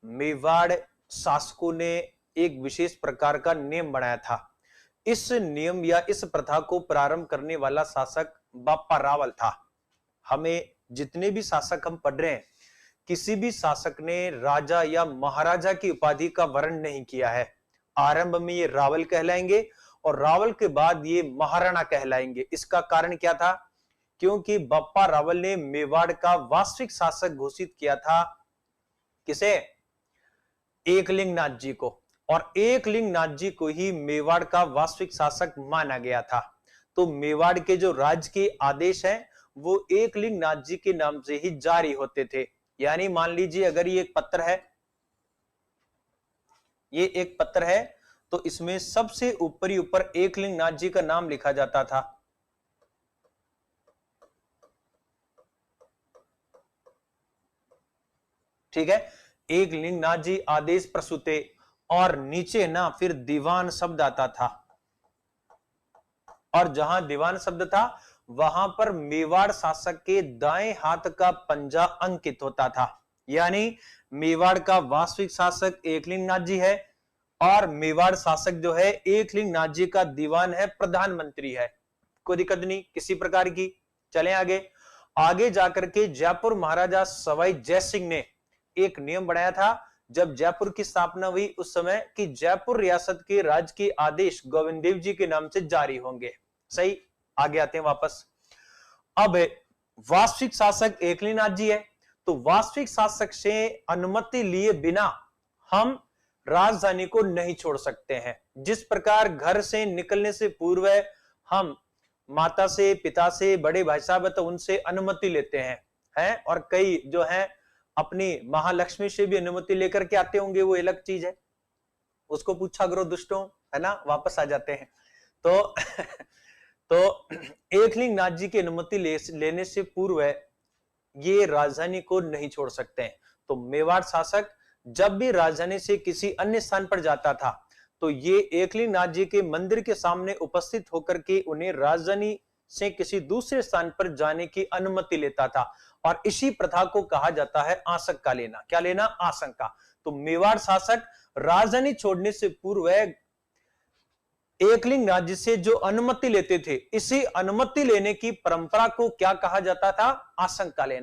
मेवाड़ शासकों ने एक विशेष प्रकार का नियम बनाया था। इस नियम या इस प्रथा को प्रारंभ करने वाला शासक बाप्पा रावल था। हमें जितने भी शासक हम पढ़ रहे हैं, किसी भी शासक ने राजा या महाराजा की उपाधि का वर्ण नहीं किया है। आरंभ में ये रावल कहलाएंगे और रावल के बाद ये महाराणा कहलाएंगे। इसका कारण क्या था? क्योंकि बाप्पा रावल ने मेवाड़ का वास्तविक शासक घोषित किया था। किसे? एकलिंगनाथ जी को। और एकलिंगनाथ जी को ही मेवाड़ का वास्तविक शासक माना गया था। तो मेवाड़ के जो राज्य के आदेश हैं वो एकलिंगनाथ जी के नाम से ही जारी होते थे। यानी मान लीजिए अगर ये एक पत्र है, ये एक पत्र है, तो इसमें सबसे ऊपरी ऊपर एकलिंगनाथ जी का नाम लिखा जाता था। ठीक है, एकलिंगनाथ जी आदेश प्रसूते, और नीचे ना फिर दीवान शब्द आता था। और जहां दीवान शब्द था वहां पर मेवाड़ शासक के दाएं हाथ का पंजा अंकित होता था। यानी मेवाड़ का वास्तविक शासक एकलिंगनाथ जी है और मेवाड़ शासक जो है एकलिंगनाथ जी का दीवान है, प्रधानमंत्री है। कोई दिक्कत नहीं किसी प्रकार की। चलें आगे। आगे जाकर के जयपुर महाराजा सवाई जय सिंह ने एक नियम बनाया था। जब जयपुर की स्थापना हुई उस समय कि जयपुर रियासत के राज्य के आदेश गोविंद देव जी के नाम से जारी होंगे। सही, आगे आते हैं वापस। अब वास्तविक शासक एकलिंगनाथ जी है, तो वास्तविक शासक से अनुमति लिए बिना हम राजधानी को नहीं छोड़ सकते हैं। जिस प्रकार घर से निकलने से पूर्व हम माता से, पिता से, बड़े भाई साहब है तो उनसे अनुमति लेते हैं, और कई जो हैं अपनी महालक्ष्मी से भी अनुमति लेकर के आते होंगे, वो अलग चीज है, उसको पूछा करो दुष्टों, है ना। वापस आ जाते हैं तो तो एकलिंगनाथ जी की अनुमति लेने से पूर्व ये राजधानी को नहीं छोड़ सकते हैं। तो मेवाड़ शासक जब भी राजधानी से किसी अन्य स्थान पर जाता था तो ये एकलिंगनाथ जी के मंदिर के सामने उपस्थित होकर के उन्हें राजधानी से किसी दूसरे स्थान पर जाने की अनुमति लेता था। और इसी प्रथा को कहा जाता है आसक का लेना। क्या लेना? आसक का। तो मेवाड़ शासक राजधानी छोड़ने से पूर्व एकलिंगनाथ जी से जो अनुमति लेते थे, इसी अनुमति लेने की परंपरा को क्या कहा जाता था? आसक का लेना।